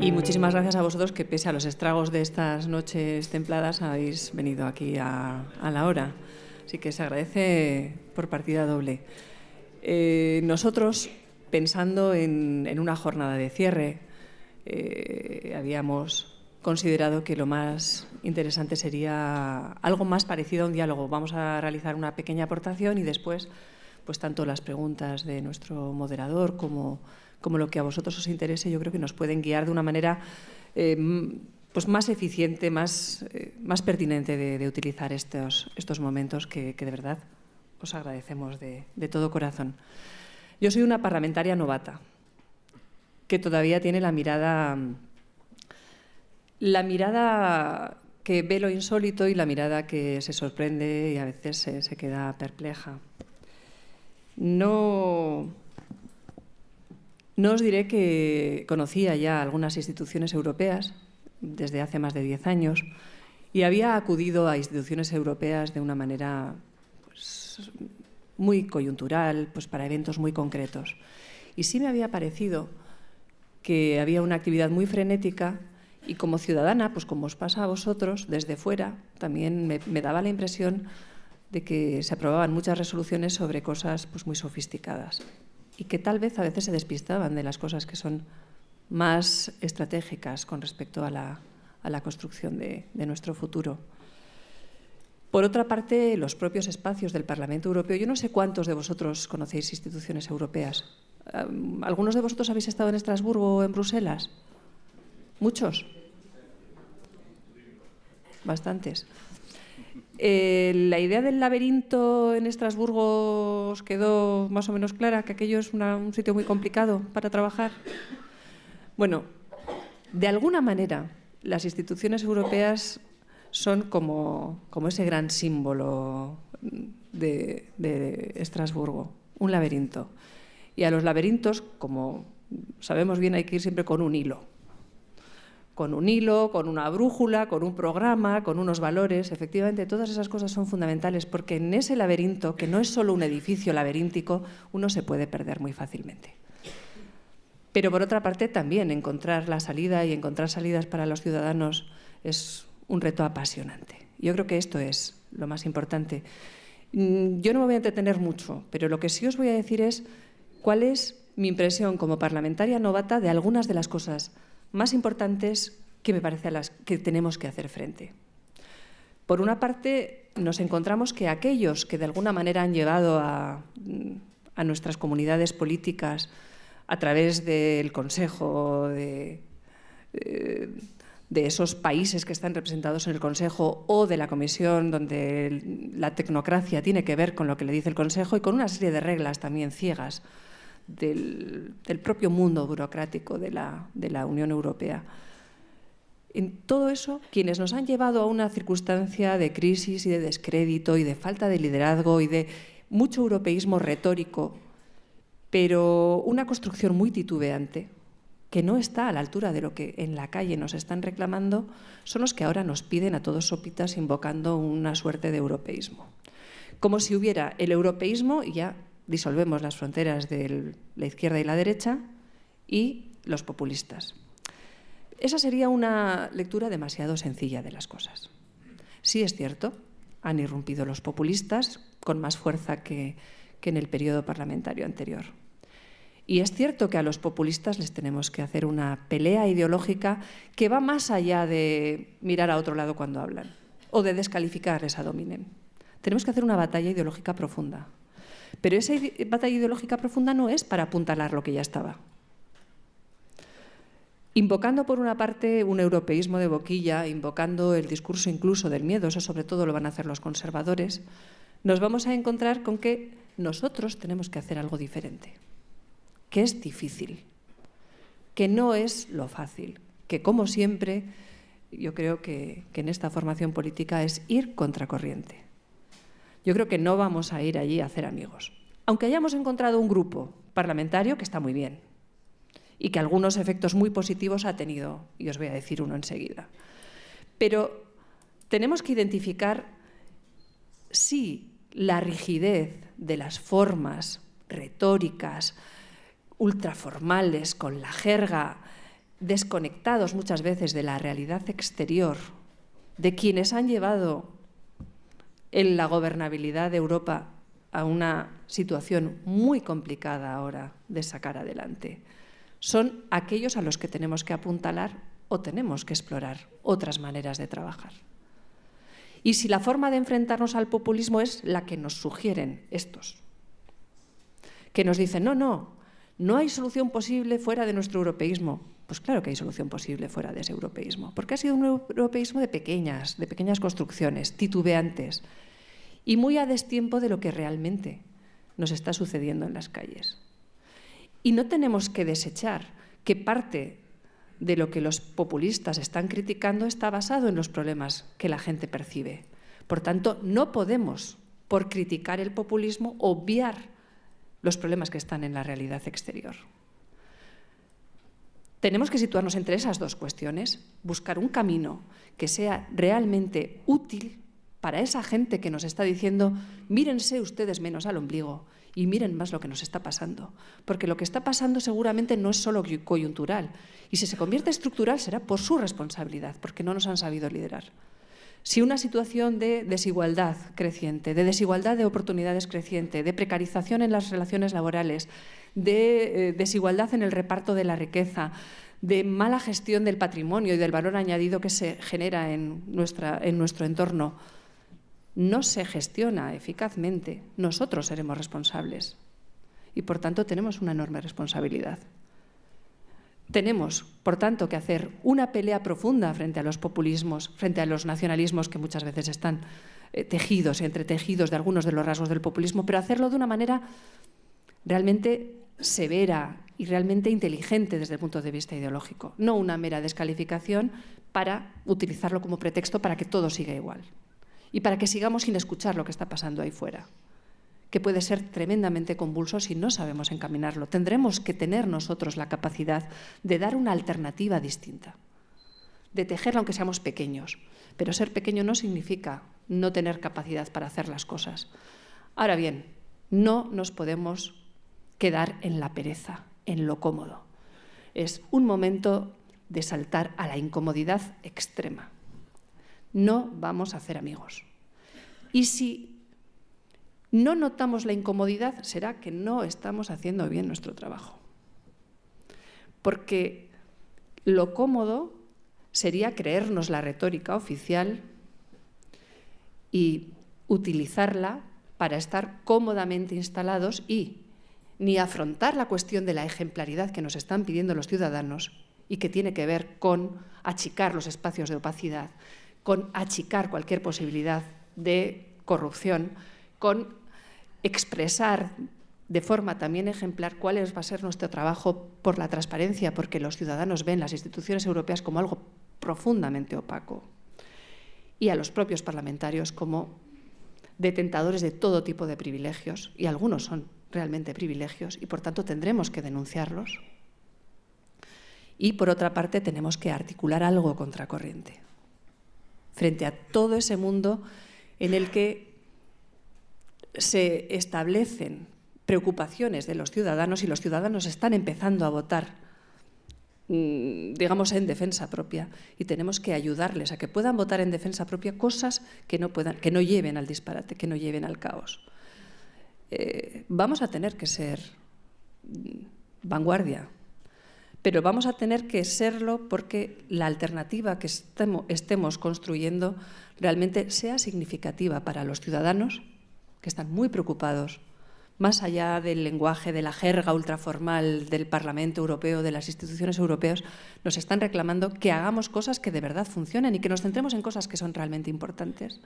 Y muchísimas gracias a vosotros que, pese a los estragos de estas noches templadas, habéis venido aquí a la hora. Así que se agradece por partida doble. Nosotros, pensando en una jornada de cierre, habíamos considerado que lo más interesante sería algo más parecido a un diálogo. Vamos a realizar una pequeña aportación y después, pues tanto las preguntas de nuestro moderador como lo que a vosotros os interese, yo creo que nos pueden guiar de una manera pues más eficiente, más pertinente de utilizar estos momentos que de verdad os agradecemos de todo corazón. Yo soy una parlamentaria novata que todavía tiene la mirada que ve lo insólito y la mirada que se sorprende y a veces se queda perpleja. No os diré que conocía ya algunas instituciones europeas desde hace más de 10 años y había acudido a instituciones europeas de una manera pues, muy coyuntural, pues para eventos muy concretos. Y sí me había parecido que había una actividad muy frenética y como ciudadana, pues como os pasa a vosotros, desde fuera, también me daba la impresión de que se aprobaban muchas resoluciones sobre cosas pues, muy sofisticadas y que tal vez a veces se despistaban de las cosas que son más estratégicas con respecto a la construcción de nuestro futuro. Por otra parte, los propios espacios del Parlamento Europeo. Yo no sé cuántos de vosotros conocéis instituciones europeas. ¿Algunos de vosotros habéis estado en Estrasburgo o en Bruselas? ¿Muchos? Bastantes. La idea del laberinto en Estrasburgo os quedó más o menos clara, que aquello es un sitio muy complicado para trabajar. Bueno, de alguna manera las instituciones europeas son como ese gran símbolo de Estrasburgo, un laberinto. Y a los laberintos, como sabemos bien, hay que ir siempre con un hilo. Con un hilo, con una brújula, con un programa, con unos valores. Efectivamente, todas esas cosas son fundamentales porque en ese laberinto, que no es solo un edificio laberíntico, uno se puede perder muy fácilmente. Pero por otra parte, también encontrar la salida y encontrar salidas para los ciudadanos es un reto apasionante. Yo creo que esto es lo más importante. Yo no me voy a entretener mucho, pero lo que sí os voy a decir es cuál es mi impresión como parlamentaria novata de algunas de las cosas más importantes que me parece a las que tenemos que hacer frente. Por una parte, nos encontramos que aquellos que de alguna manera han llevado a nuestras comunidades políticas a través del Consejo, de esos países que están representados en el Consejo o de la Comisión, donde la tecnocracia tiene que ver con lo que le dice el Consejo y con una serie de reglas también ciegas del propio mundo burocrático de la Unión Europea. En todo eso, quienes nos han llevado a una circunstancia de crisis y de descrédito y de falta de liderazgo y de mucho europeísmo retórico, pero una construcción muy titubeante, que no está a la altura de lo que en la calle nos están reclamando, son los que ahora nos piden a todos sopitas invocando una suerte de europeísmo. Como si hubiera el europeísmo y ya disolvemos las fronteras de la izquierda y la derecha y los populistas. Esa sería una lectura demasiado sencilla de las cosas. Sí es cierto, han irrumpido los populistas con más fuerza que en el periodo parlamentario anterior. Y es cierto que a los populistas les tenemos que hacer una pelea ideológica que va más allá de mirar a otro lado cuando hablan o de descalificarles a dominen. Tenemos que hacer una batalla ideológica profunda. Pero esa batalla ideológica profunda no es para apuntalar lo que ya estaba. Invocando por una parte un europeísmo de boquilla, invocando el discurso incluso del miedo, eso sobre todo lo van a hacer los conservadores, nos vamos a encontrar con que nosotros tenemos que hacer algo diferente, que es difícil, que no es lo fácil, que como siempre yo creo que en esta formación política es ir contracorriente. Yo creo que no vamos a ir allí a hacer amigos. Aunque hayamos encontrado un grupo parlamentario que está muy bien y que algunos efectos muy positivos ha tenido, y os voy a decir uno enseguida. Pero tenemos que identificar si la rigidez de las formas retóricas, ultraformales, con la jerga, desconectados muchas veces de la realidad exterior, de quienes han llevado en la gobernabilidad de Europa a una situación muy complicada ahora de sacar adelante. Son aquellos a los que tenemos que apuntalar o tenemos que explorar otras maneras de trabajar. Y si la forma de enfrentarnos al populismo es la que nos sugieren estos, que nos dicen, no hay solución posible fuera de nuestro europeísmo. Pues claro que hay solución posible fuera de ese europeísmo, porque ha sido un europeísmo de pequeñas construcciones, titubeantes, y muy a destiempo de lo que realmente nos está sucediendo en las calles. Y no tenemos que desechar que parte de lo que los populistas están criticando está basado en los problemas que la gente percibe. Por tanto, no podemos, por criticar el populismo, obviar los problemas que están en la realidad exterior. Tenemos que situarnos entre esas dos cuestiones, buscar un camino que sea realmente útil para esa gente que nos está diciendo mírense ustedes menos al ombligo y miren más lo que nos está pasando, porque lo que está pasando seguramente no es solo coyuntural, y si se convierte estructural será por su responsabilidad, porque no nos han sabido liderar. Si una situación de desigualdad creciente, de desigualdad de oportunidades creciente, de precarización en las relaciones laborales, de desigualdad en el reparto de la riqueza, de mala gestión del patrimonio y del valor añadido que se genera en nuestro entorno, no se gestiona eficazmente, nosotros seremos responsables. Y, por tanto, tenemos una enorme responsabilidad. Tenemos, por tanto, que hacer una pelea profunda frente a los populismos, frente a los nacionalismos que muchas veces están entretejidos de algunos de los rasgos del populismo, pero hacerlo de una manera realmente severa y realmente inteligente desde el punto de vista ideológico, no una mera descalificación para utilizarlo como pretexto para que todo siga igual y para que sigamos sin escuchar lo que está pasando ahí fuera, que puede ser tremendamente convulso si no sabemos encaminarlo. Tendremos que tener nosotros la capacidad de dar una alternativa distinta, de tejerla aunque seamos pequeños, pero ser pequeño no significa no tener capacidad para hacer las cosas. Ahora bien, no nos podemos quedar en la pereza, en lo cómodo. Es un momento de saltar a la incomodidad extrema. No vamos a hacer amigos. Y si no notamos la incomodidad, será que no estamos haciendo bien nuestro trabajo. Porque lo cómodo sería creernos la retórica oficial y utilizarla para estar cómodamente instalados y ni afrontar la cuestión de la ejemplaridad que nos están pidiendo los ciudadanos y que tiene que ver con achicar los espacios de opacidad, con achicar cualquier posibilidad de corrupción, con expresar de forma también ejemplar cuál va a ser nuestro trabajo por la transparencia, porque los ciudadanos ven las instituciones europeas como algo profundamente opaco y a los propios parlamentarios como detentadores de todo tipo de privilegios, y algunos son realmente privilegios, y por tanto tendremos que denunciarlos. Y por otra parte tenemos que articular algo contracorriente frente a todo ese mundo en el que se establecen preocupaciones de los ciudadanos y los ciudadanos están empezando a votar, digamos, en defensa propia, y tenemos que ayudarles a que puedan votar en defensa propia cosas que no lleven al disparate, que no lleven al caos. Vamos a tener que ser vanguardia, pero vamos a tener que serlo porque la alternativa que estemos construyendo realmente sea significativa para los ciudadanos, que están muy preocupados, más allá del lenguaje, de la jerga ultraformal del Parlamento Europeo, de las instituciones europeas, nos están reclamando que hagamos cosas que de verdad funcionen y que nos centremos en cosas que son realmente importantes.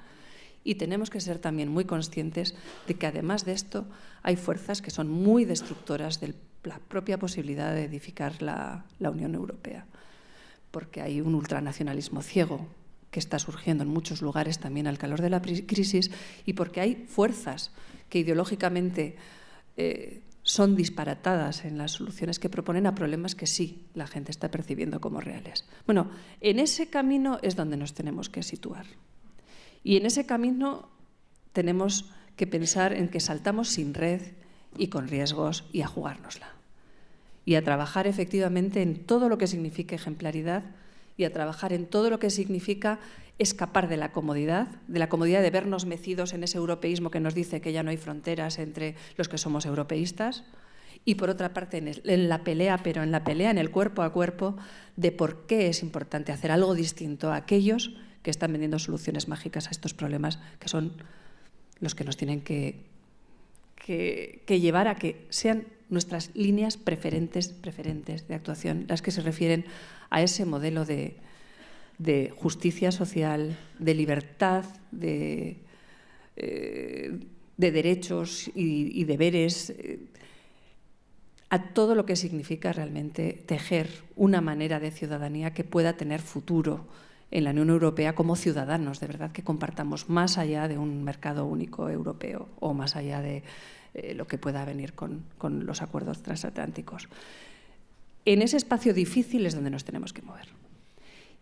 Y tenemos que ser también muy conscientes de que, además de esto, hay fuerzas que son muy destructoras de la propia posibilidad de edificar la Unión Europea, porque hay un ultranacionalismo ciego que está surgiendo en muchos lugares también al calor de la crisis, y porque hay fuerzas que ideológicamente son disparatadas en las soluciones que proponen a problemas que sí la gente está percibiendo como reales. Bueno, en ese camino es donde nos tenemos que situar. Y en ese camino tenemos que pensar en que saltamos sin red y con riesgos y a jugárnosla. y a trabajar efectivamente en todo lo que signifique ejemplaridad y a trabajar en todo lo que significa escapar de la comodidad de vernos mecidos en ese europeísmo que nos dice que ya no hay fronteras entre los que somos europeístas, y por otra parte en la pelea, pero en la pelea, en el cuerpo a cuerpo, de por qué es importante hacer algo distinto a aquellos que están vendiendo soluciones mágicas a estos problemas, que son los que nos tienen que llevar a que sean nuestras líneas preferentes de actuación, las que se refieren a ese modelo de justicia social, de libertad, de derechos y deberes, a todo lo que significa realmente tejer una manera de ciudadanía que pueda tener futuro en la Unión Europea como ciudadanos, de verdad, que compartamos más allá de un mercado único europeo o más allá de lo que pueda venir con los acuerdos transatlánticos. En ese espacio difícil es donde nos tenemos que mover.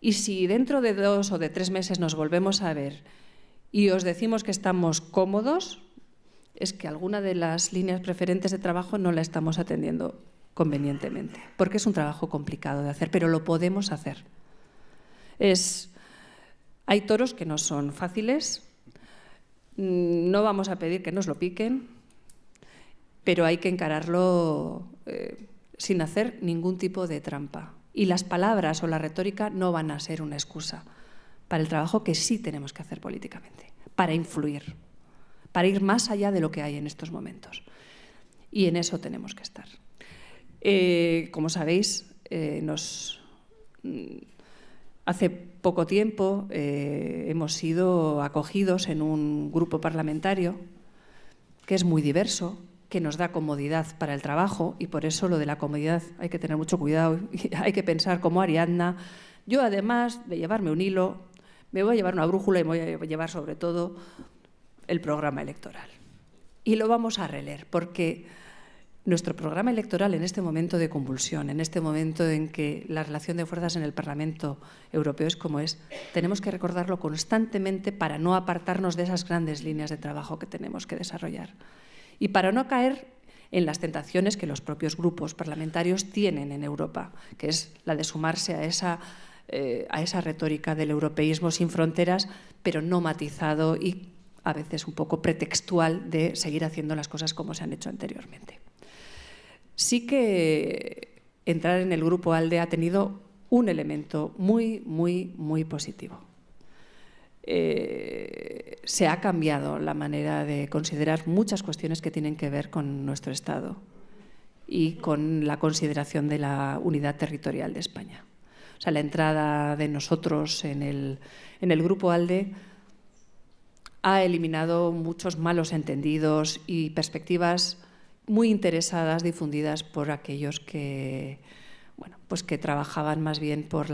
Y si dentro de 2 o de 3 meses nos volvemos a ver y os decimos que estamos cómodos, es que alguna de las líneas preferentes de trabajo no la estamos atendiendo convenientemente, porque es un trabajo complicado de hacer, pero lo podemos hacer. Hay toros que no son fáciles, no vamos a pedir que nos lo piquen, pero hay que encararlo sin hacer ningún tipo de trampa. Y las palabras o la retórica no van a ser una excusa para el trabajo que sí tenemos que hacer políticamente, para influir, para ir más allá de lo que hay en estos momentos. Y en eso tenemos que estar. Como sabéis, hace poco tiempo hemos sido acogidos en un grupo parlamentario que es muy diverso, que nos da comodidad para el trabajo, y por eso lo de la comodidad hay que tener mucho cuidado, hay que pensar como Ariadna. Yo, además de llevarme un hilo, me voy a llevar una brújula y me voy a llevar sobre todo el programa electoral. Y lo vamos a releer, porque nuestro programa electoral en este momento de convulsión, en este momento en que la relación de fuerzas en el Parlamento Europeo es como es, tenemos que recordarlo constantemente para no apartarnos de esas grandes líneas de trabajo que tenemos que desarrollar. Y para no caer en las tentaciones que los propios grupos parlamentarios tienen en Europa, que es la de sumarse a esa retórica del europeísmo sin fronteras, pero no matizado y a veces un poco pretextual de seguir haciendo las cosas como se han hecho anteriormente. Sí que entrar en el Grupo ALDE ha tenido un elemento muy, muy, muy positivo. Se ha cambiado la manera de considerar muchas cuestiones que tienen que ver con nuestro Estado y con la consideración de la unidad territorial de España. O sea, la entrada de nosotros en el Grupo ALDE ha eliminado muchos malos entendidos y perspectivas muy interesadas, difundidas por aquellos que, bueno, pues que trabajaban más bien por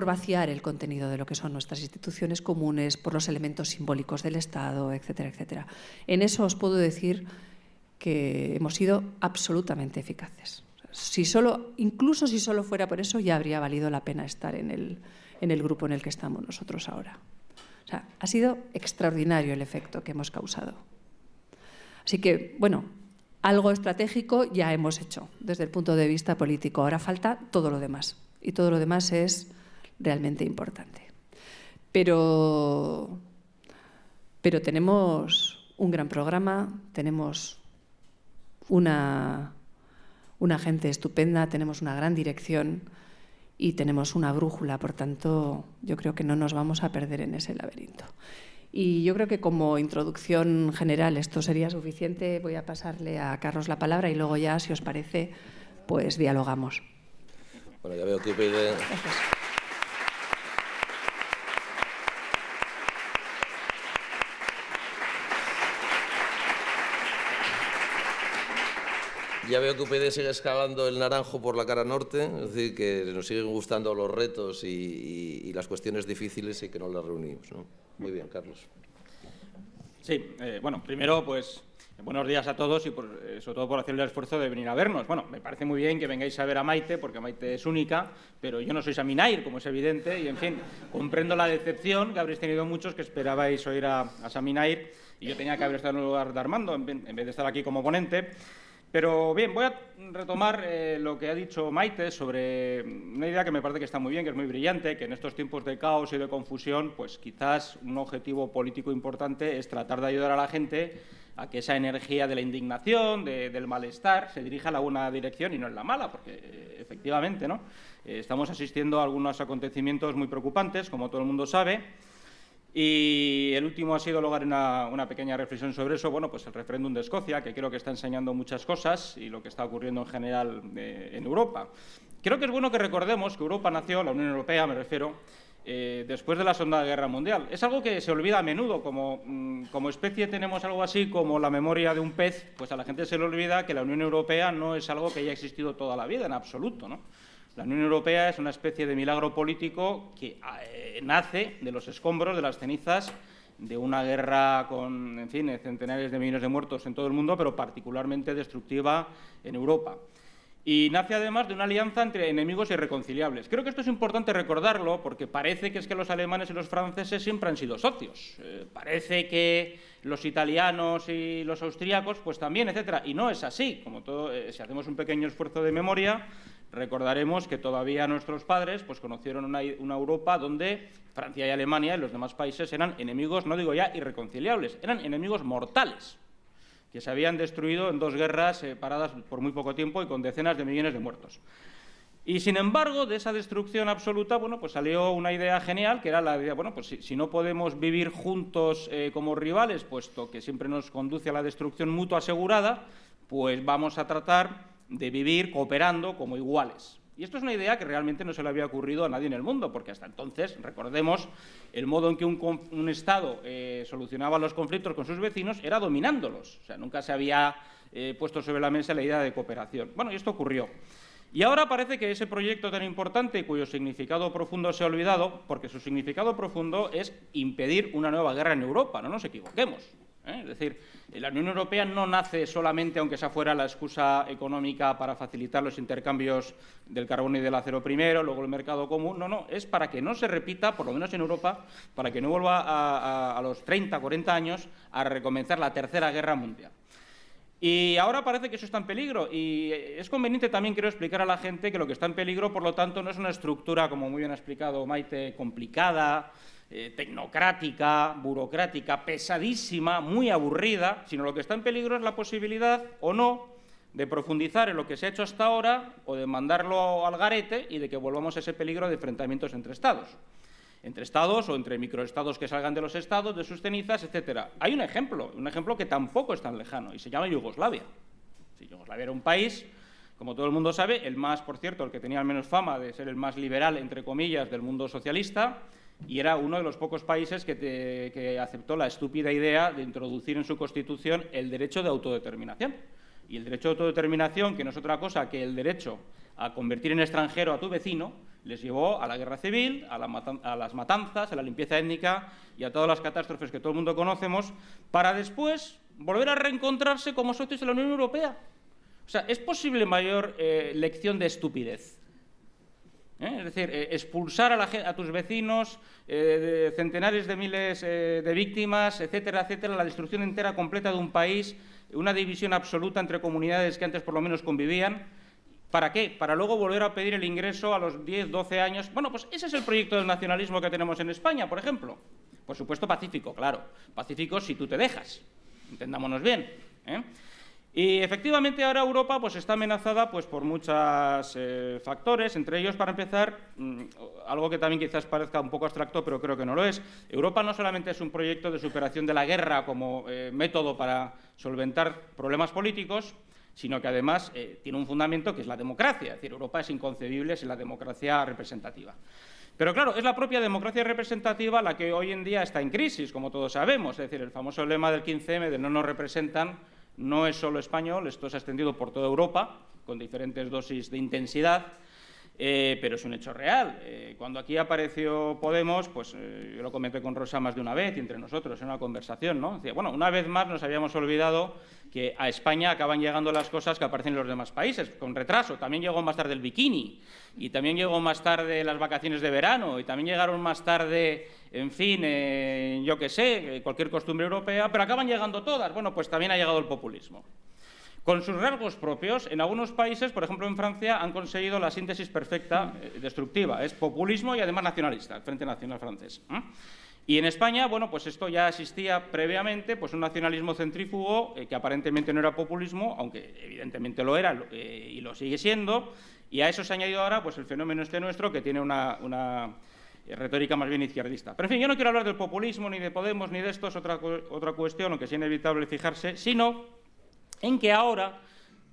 vaciar el contenido de lo que son nuestras instituciones comunes, por los elementos simbólicos del Estado, etcétera, etcétera. En eso os puedo decir que hemos sido absolutamente eficaces. Incluso si solo fuera por eso, ya habría valido la pena estar en el grupo en el que estamos nosotros ahora. O sea, ha sido extraordinario el efecto que hemos causado. Así que, bueno, algo estratégico ya hemos hecho desde el punto de vista político. Ahora falta todo lo demás. Y todo lo demás es realmente importante. Pero tenemos un gran programa, tenemos una gente estupenda, tenemos una gran dirección y tenemos una brújula. Por tanto, yo creo que no nos vamos a perder en ese laberinto. Y yo creo que como introducción general esto sería suficiente. Voy a pasarle a Carlos la palabra y luego ya, si os parece, pues dialogamos. Bueno, ya veo que UPyD... Gracias. Ya veo que UPyD sigue escalando el naranjo por la cara norte, es decir, que nos siguen gustando los retos y las cuestiones difíciles y que no las reunimos, ¿no? Muy bien, Carlos. Sí, bueno, primero, pues, buenos días a todos y sobre todo por hacer el esfuerzo de venir a vernos. Bueno, me parece muy bien que vengáis a ver a Maite, porque Maite es única, pero yo no soy Saminair, como es evidente, y, en fin, comprendo la decepción que habréis tenido muchos que esperabais oír a Saminair, y yo tenía que haber estado en el lugar de Armando, en vez de estar aquí como ponente. Pero bien, voy a retomar lo que ha dicho Maite sobre una idea que me parece que está muy bien, que es muy brillante, que en estos tiempos de caos y de confusión, pues quizás un objetivo político importante es tratar de ayudar a la gente a que esa energía de la indignación, del malestar, se dirija a la buena dirección y no en la mala, porque efectivamente, ¿no? Estamos asistiendo a algunos acontecimientos muy preocupantes, como todo el mundo sabe. Y el último ha sido lograr una pequeña reflexión sobre eso. Bueno, pues el referéndum de Escocia, que creo que está enseñando muchas cosas y lo que está ocurriendo en general en Europa. Creo que es bueno que recordemos que Europa nació, la Unión Europea me refiero, después de la Segunda Guerra Mundial. Es algo que se olvida a menudo. Como especie tenemos algo así como la memoria de un pez, pues a la gente se le olvida que la Unión Europea no es algo que haya existido toda la vida, en absoluto, ¿no? La Unión Europea es una especie de milagro político que nace de los escombros, de las cenizas de una guerra con, en fin, centenares de millones de muertos en todo el mundo, pero particularmente destructiva en Europa. Y nace además de una alianza entre enemigos irreconciliables. Creo que esto es importante recordarlo porque parece que es que los alemanes y los franceses siempre han sido socios. Parece que los italianos y los austríacos pues también, etcétera. Y no es así. Como todo, si hacemos un pequeño esfuerzo de memoria, recordaremos que todavía nuestros padres pues conocieron una Europa donde Francia y Alemania y los demás países eran enemigos, no digo ya irreconciliables, eran enemigos mortales, que se habían destruido en dos guerras paradas por muy poco tiempo y con decenas de millones de muertos. Y, sin embargo, de esa destrucción absoluta, bueno, pues salió una idea genial, que era la idea, bueno, pues si no podemos vivir juntos como rivales, puesto que siempre nos conduce a la destrucción mutua asegurada, pues vamos a tratar de vivir cooperando como iguales. Y esto es una idea que realmente no se le había ocurrido a nadie en el mundo, porque hasta entonces, recordemos, el modo en que un Estado solucionaba los conflictos con sus vecinos era dominándolos. O sea, nunca se había puesto sobre la mesa la idea de cooperación. Bueno, y esto ocurrió. Y ahora parece que ese proyecto tan importante, cuyo significado profundo se ha olvidado, porque su significado profundo es impedir una nueva guerra en Europa, no nos equivoquemos. Es decir, la Unión Europea no nace solamente, aunque esa fuera la excusa económica para facilitar los intercambios del carbono y del acero primero, luego el mercado común. No, es para que no se repita, por lo menos en Europa, para que no vuelva a los 30, 40 años a recomenzar la Tercera Guerra Mundial. Y ahora parece que eso está en peligro y es conveniente también, quiero explicar a la gente que lo que está en peligro, por lo tanto, no es una estructura, como muy bien ha explicado Maite, complicada, tecnocrática, burocrática, pesadísima, muy aburrida, sino lo que está en peligro es la posibilidad o no de profundizar en lo que se ha hecho hasta ahora o de mandarlo al garete y de que volvamos a ese peligro de enfrentamientos entre Estados o entre microestados que salgan de los estados, de sus cenizas, etcétera. Hay un ejemplo que tampoco es tan lejano y se llama Yugoslavia. Sí, Yugoslavia era un país, como todo el mundo sabe, el más, por cierto, el que tenía al menos fama de ser el más liberal, entre comillas, del mundo socialista, y era uno de los pocos países que aceptó la estúpida idea de introducir en su Constitución el derecho de autodeterminación. Y el derecho de autodeterminación, que no es otra cosa que el derecho a convertir en extranjero a tu vecino, les llevó a la guerra civil, a las matanzas, a la limpieza étnica y a todas las catástrofes que todo el mundo conocemos, para después volver a reencontrarse como socios de la Unión Europea. O sea, ¿es posible mayor lección de estupidez? Es decir, expulsar a tus vecinos, centenares de miles de víctimas, etcétera, etcétera, la destrucción entera completa de un país, una división absoluta entre comunidades que antes por lo menos convivían. ¿Para qué? Para luego volver a pedir el ingreso a los 10, 12 años. Bueno, pues ese es el proyecto del nacionalismo que tenemos en España, por ejemplo. Por supuesto, pacífico, claro. Pacífico si tú te dejas. Entendámonos bien. Y efectivamente ahora Europa pues está amenazada pues por muchos factores, entre ellos, para empezar, algo que también quizás parezca un poco abstracto, pero creo que no lo es. Europa no solamente es un proyecto de superación de la guerra como método para solventar problemas políticos, sino que además tiene un fundamento que es la democracia. Es decir, Europa es inconcebible sin la democracia representativa. Pero claro, es la propia democracia representativa la que hoy en día está en crisis, como todos sabemos. Es decir, el famoso lema del 15M de no nos representan no es solo español, esto se ha extendido por toda Europa, con diferentes dosis de intensidad, pero es un hecho real. Cuando aquí apareció Podemos, pues yo lo comenté con Rosa más de una vez y entre nosotros en una conversación, ¿no? Decía, bueno, una vez más nos habíamos olvidado que a España acaban llegando las cosas que aparecen en los demás países, con retraso. También llegó más tarde el bikini, y también llegó más tarde las vacaciones de verano, y también llegaron más tarde, en fin, yo qué sé, cualquier costumbre europea, pero acaban llegando todas. Bueno, pues también ha llegado el populismo. con sus rasgos propios. En algunos países, por ejemplo en Francia, han conseguido la síntesis perfecta, destructiva. Es populismo y además nacionalista, el Frente Nacional francés. Y en España, bueno, pues esto ya existía previamente, pues un nacionalismo centrífugo que aparentemente no era populismo, aunque evidentemente lo era y lo sigue siendo, y a eso se ha añadido ahora pues el fenómeno nuestro, que tiene una retórica más bien izquierdista. Pero en fin, yo no quiero hablar del populismo, ni de Podemos, ni de esto, es otra cuestión, aunque es inevitable fijarse, sino en que ahora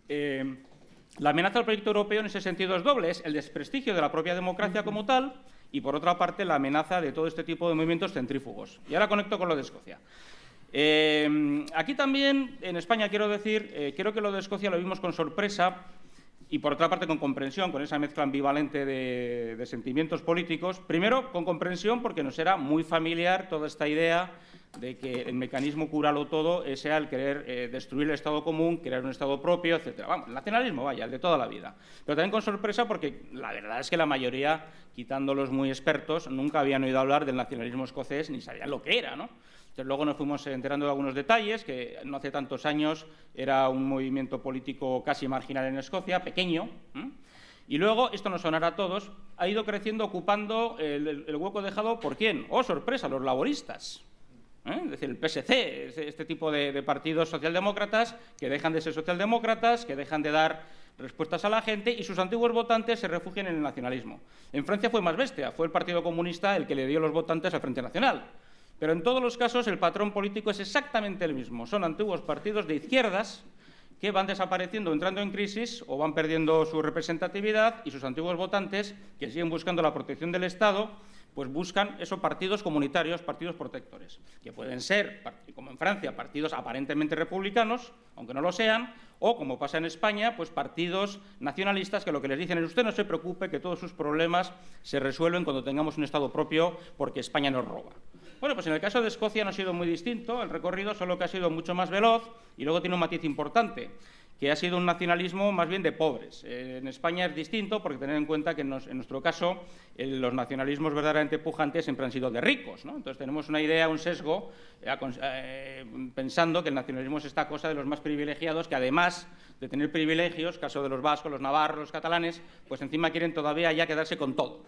la amenaza al proyecto europeo en ese sentido es doble, es el desprestigio de la propia democracia como tal, y, por otra parte, la amenaza de todo este tipo de movimientos centrífugos. Y ahora conecto con lo de Escocia. Aquí también, en España, quiero decir, creo que lo de Escocia lo vimos con sorpresa y, por otra parte, con comprensión, con esa mezcla ambivalente de sentimientos políticos. Primero, con comprensión, porque nos era muy familiar toda esta idea de que el mecanismo cúralo todo sea el querer destruir el Estado común, crear un Estado propio, etcétera. Vamos, el nacionalismo, vaya, el de toda la vida. Pero también con sorpresa porque la verdad es que la mayoría, quitando los muy expertos, nunca habían oído hablar del nacionalismo escocés ni sabían lo que era, ¿no? Entonces, luego nos fuimos enterando de algunos detalles, que no hace tantos años era un movimiento político casi marginal en Escocia, pequeño, y luego, esto nos sonará a todos, ha ido creciendo ocupando el hueco dejado por ¿quién? ¡Oh, sorpresa!, los laboristas. Es decir, el PSC, este tipo de partidos socialdemócratas que dejan de ser socialdemócratas, que dejan de dar respuestas a la gente y sus antiguos votantes se refugian en el nacionalismo. En Francia fue más bestia, fue el Partido Comunista el que le dio los votantes al Frente Nacional. Pero en todos los casos el patrón político es exactamente el mismo. Son antiguos partidos de izquierdas que van desapareciendo, entrando en crisis o van perdiendo su representatividad y sus antiguos votantes, que siguen buscando la protección del Estado, pues buscan esos partidos comunitarios, partidos protectores, que pueden ser, como en Francia, partidos aparentemente republicanos, aunque no lo sean, o, como pasa en España, pues partidos nacionalistas que lo que les dicen es usted no se preocupe, que todos sus problemas se resuelven cuando tengamos un Estado propio porque España nos roba. Bueno, pues en el caso de Escocia no ha sido muy distinto el recorrido, solo que ha sido mucho más veloz y luego tiene un matiz importante, que ha sido un nacionalismo más bien de pobres. En España es distinto porque tener en cuenta que en nuestro caso los nacionalismos verdaderamente pujantes siempre han sido de ricos, ¿no? Entonces tenemos una idea, un sesgo, pensando que el nacionalismo es esta cosa de los más privilegiados que además de tener privilegios, caso de los vascos, los navarros, los catalanes, pues encima quieren todavía ya quedarse con todo,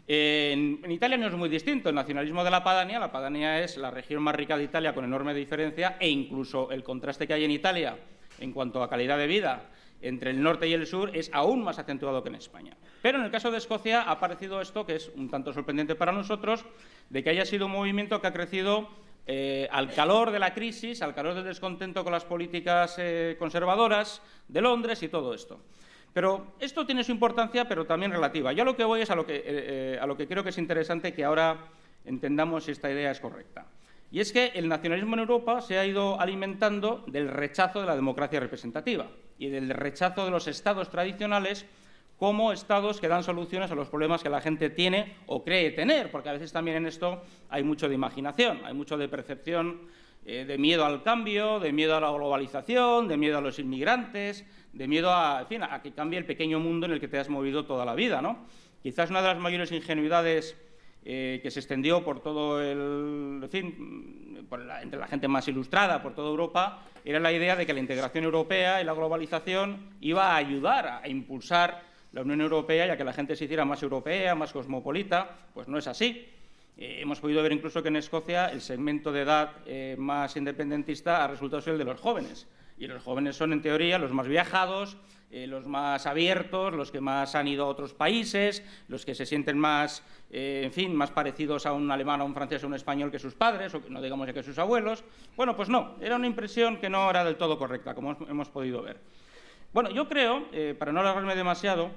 En Italia no es muy distinto. El nacionalismo de la Padania es la región más rica de Italia con enorme diferencia e incluso el contraste que hay en Italia en cuanto a calidad de vida entre el norte y el sur es aún más acentuado que en España. Pero en el caso de Escocia ha aparecido esto, que es un tanto sorprendente para nosotros, de que haya sido un movimiento que ha crecido al calor de la crisis, al calor del descontento con las políticas conservadoras de Londres y todo esto. Pero esto tiene su importancia, pero también relativa. Yo a lo que voy es a lo que creo que es interesante que ahora entendamos si esta idea es correcta. Y es que el nacionalismo en Europa se ha ido alimentando del rechazo de la democracia representativa y del rechazo de los estados tradicionales como estados que dan soluciones a los problemas que la gente tiene o cree tener, porque a veces también en esto hay mucho de imaginación, hay mucho de percepción, de miedo al cambio, de miedo a la globalización, de miedo a los inmigrantes, de miedo a que cambie el pequeño mundo en el que te has movido toda la vida, ¿no? Quizás una de las mayores ingenuidades que se extendió por todo entre la gente más ilustrada por toda Europa, era la idea de que la integración europea y la globalización iba a ayudar a impulsar la Unión Europea y a que la gente se hiciera más europea, más cosmopolita. Pues no es así. Hemos podido ver incluso que en Escocia el segmento de edad más independentista ha resultado ser el de los jóvenes. Y los jóvenes son, en teoría, los más viajados, los más abiertos, los que más han ido a otros países, los que se sienten más, más parecidos a un alemán, a un francés, a un español que sus padres, o no digamos que sus abuelos. Bueno, pues no, era una impresión que no era del todo correcta, como hemos podido ver. Bueno, yo creo, para no alargarme demasiado,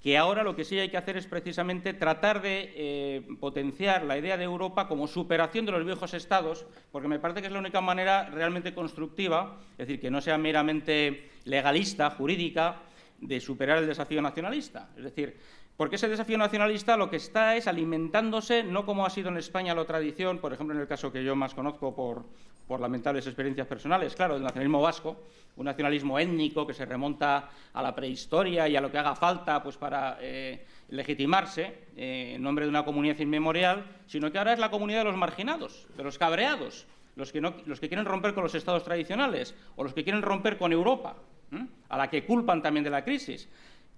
que ahora lo que sí hay que hacer es precisamente tratar de potenciar la idea de Europa como superación de los viejos estados, porque me parece que es la única manera realmente constructiva, es decir, que no sea meramente legalista, jurídica, de superar el desafío nacionalista. Es decir, porque ese desafío nacionalista lo que está es alimentándose, no como ha sido en España la tradición, por ejemplo, en el caso que yo más conozco por lamentables experiencias personales, claro, del nacionalismo vasco, un nacionalismo étnico que se remonta a la prehistoria y a lo que haga falta pues, para legitimarse en nombre de una comunidad inmemorial, sino que ahora es la comunidad de los marginados, de los cabreados, los que quieren romper con los estados tradicionales o los que quieren romper con Europa, a la que culpan también de la crisis.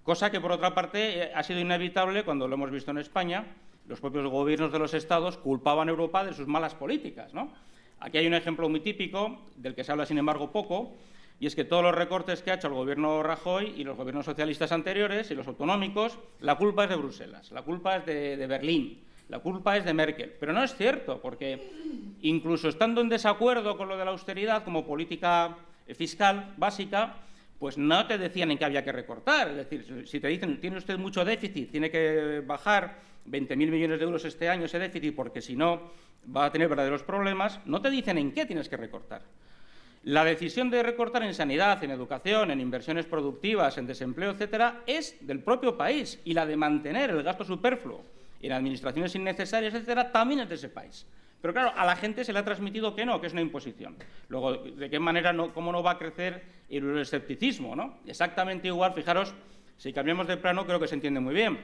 Cosa que, por otra parte, ha sido inevitable cuando lo hemos visto en España. Los propios gobiernos de los estados culpaban a Europa de sus malas políticas, ¿no? Aquí hay un ejemplo muy típico, del que se habla, sin embargo, poco, y es que todos los recortes que ha hecho el gobierno Rajoy y los gobiernos socialistas anteriores y los autonómicos, la culpa es de Bruselas, la culpa es de Berlín, la culpa es de Merkel. Pero no es cierto, porque incluso estando en desacuerdo con lo de la austeridad como política fiscal básica, pues no te decían en qué había que recortar. Es decir, si te dicen, tiene usted mucho déficit, tiene que bajar 20.000 millones de euros este año ese déficit, porque si no va a tener verdaderos problemas, no te dicen en qué tienes que recortar. La decisión de recortar en sanidad, en educación, en inversiones productivas, en desempleo, etcétera, es del propio país, y la de mantener el gasto superfluo en administraciones innecesarias, etcétera, también es de ese país. Pero claro, a la gente se le ha transmitido que no, que es una imposición. Luego, ¿de qué manera, cómo no va a crecer el escepticismo, ¿no? Exactamente igual, fijaros, si cambiamos de plano, creo que se entiende muy bien.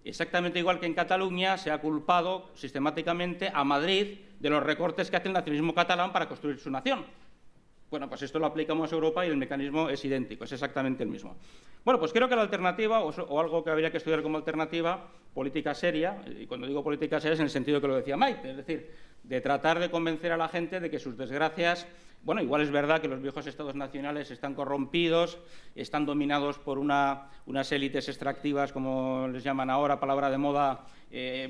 Exactamente igual que en Cataluña se ha culpado sistemáticamente a Madrid de los recortes que hace el nacionalismo catalán para construir su nación. Bueno, pues esto lo aplicamos a Europa y el mecanismo es idéntico, es exactamente el mismo. Bueno, pues creo que la alternativa, o algo que habría que estudiar como alternativa, política seria, y cuando digo política seria es en el sentido que lo decía Maite, es decir, de tratar de convencer a la gente de que sus desgracias, bueno, igual es verdad que los viejos estados nacionales están corrompidos, están dominados por unas élites extractivas, como les llaman ahora, palabra de moda,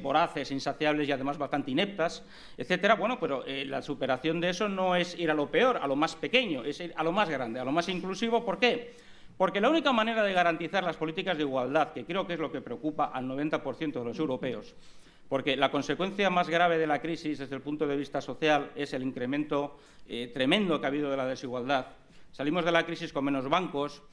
voraces, insaciables y además bastante ineptas, etcétera. Bueno, pero la superación de eso no es ir a lo peor, a lo más pequeño, es ir a lo más grande, a lo más inclusivo. ¿Por qué? Porque la única manera de garantizar las políticas de igualdad, que creo que es lo que preocupa al 90% de los europeos, porque la consecuencia más grave de la crisis desde el punto de vista social es el incremento tremendo que ha habido de la desigualdad. Salimos de la crisis con menos bancos,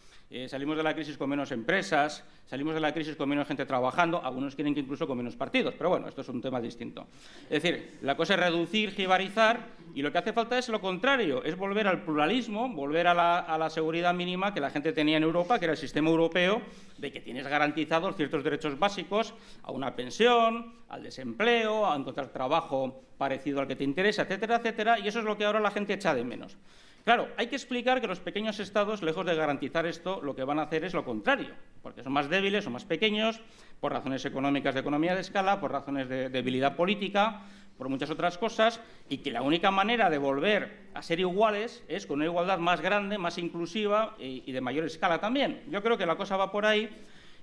salimos de la crisis con menos empresas, salimos de la crisis con menos gente trabajando, algunos quieren que incluso con menos partidos, pero bueno, esto es un tema distinto. Es decir, la cosa es reducir, jibarizar, y lo que hace falta es lo contrario, es volver al pluralismo, volver a la seguridad mínima que la gente tenía en Europa, que era el sistema europeo, de que tienes garantizados ciertos derechos básicos a una pensión, al desempleo, a encontrar trabajo parecido al que te interesa, etcétera, etcétera, y eso es lo que ahora la gente echa de menos. Claro, hay que explicar que los pequeños estados, lejos de garantizar esto, lo que van a hacer es lo contrario, porque son más débiles, son más pequeños, por razones económicas de economía de escala, por razones de debilidad política, por muchas otras cosas, y que la única manera de volver a ser iguales es con una igualdad más grande, más inclusiva y de mayor escala también. Yo creo que la cosa va por ahí.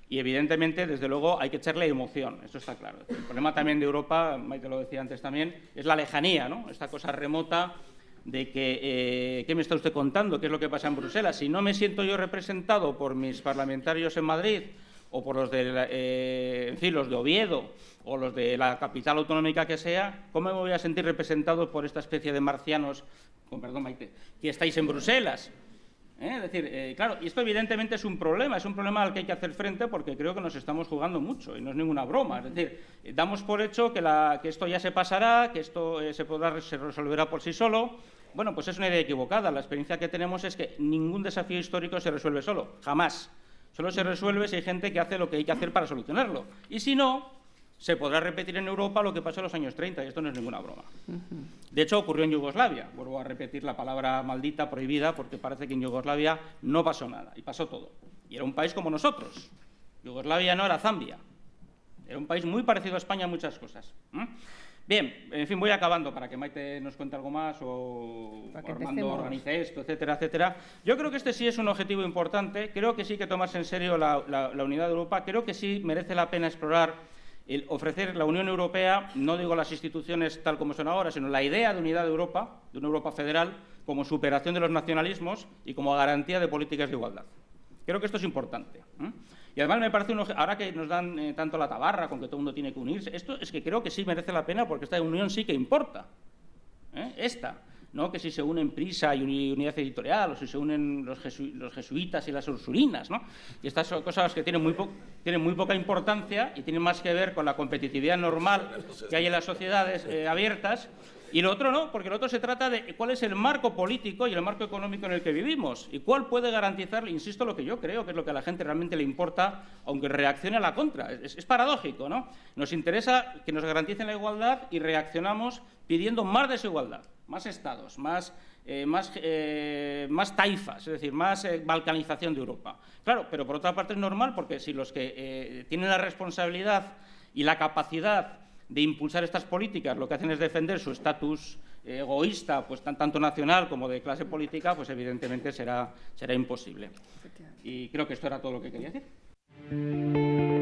Y, evidentemente, desde luego, hay que echarle emoción, esto está claro. El problema también de Europa, Maite lo decía antes también, es la lejanía, ¿no? Esta cosa remota de que, ¿qué me está usted contando? ¿Qué es lo que pasa en Bruselas? Si no me siento yo representado por mis parlamentarios en Madrid o por los de, los de Oviedo o los de la capital autonómica que sea, ¿cómo me voy a sentir representado por esta especie de marcianos, con perdón, Maite, que estáis en Bruselas? Es decir, claro, y esto evidentemente es un problema al que hay que hacer frente porque creo que nos estamos jugando mucho y no es ninguna broma. Es decir, damos por hecho que esto ya se pasará, que esto se resolverá por sí solo. Bueno, pues es una idea equivocada. La experiencia que tenemos es que ningún desafío histórico se resuelve solo, jamás. Solo se resuelve si hay gente que hace lo que hay que hacer para solucionarlo. Y si no, se podrá repetir en Europa lo que pasó en los años 30, y esto no es ninguna broma. De hecho, ocurrió en Yugoslavia. Vuelvo a repetir la palabra maldita, prohibida, porque parece que en Yugoslavia no pasó nada, y pasó todo. Y era un país como nosotros. Yugoslavia no era Zambia. Era un país muy parecido a España en muchas cosas. Bien, en fin, voy acabando para que Maite nos cuente algo más o Armando organice esto, etcétera, etcétera. Yo creo que este sí es un objetivo importante. Creo que sí hay que tomarse en serio la unidad de Europa. Creo que sí merece la pena explorar el ofrecer la Unión Europea, no digo las instituciones tal como son ahora, sino la idea de unidad de Europa, de una Europa federal, como superación de los nacionalismos y como garantía de políticas de igualdad. Creo que esto es importante. Y además me parece, ahora que nos dan tanto la tabarra con que todo el mundo tiene que unirse, esto es que creo que sí merece la pena porque esta unión sí que importa. Esta. ¿No? Que si se unen Prisa y Unidad Editorial, o si se unen los jesuitas y las ursurinas, ¿no? Y estas son cosas que tienen muy poca importancia y tienen más que ver con la competitividad normal que hay en las sociedades abiertas. Y lo otro no, porque lo otro se trata de cuál es el marco político y el marco económico en el que vivimos y cuál puede garantizar, insisto, lo que yo creo que es lo que a la gente realmente le importa, aunque reaccione a la contra. Es paradójico, ¿no? Nos interesa que nos garanticen la igualdad y reaccionamos pidiendo más desigualdad. más estados, más taifas, es decir, más balcanización de Europa. Claro, pero por otra parte es normal, porque si los que tienen la responsabilidad y la capacidad de impulsar estas políticas lo que hacen es defender su estatus egoísta, pues tanto nacional como de clase política, pues evidentemente será imposible. Y creo que esto era todo lo que quería decir.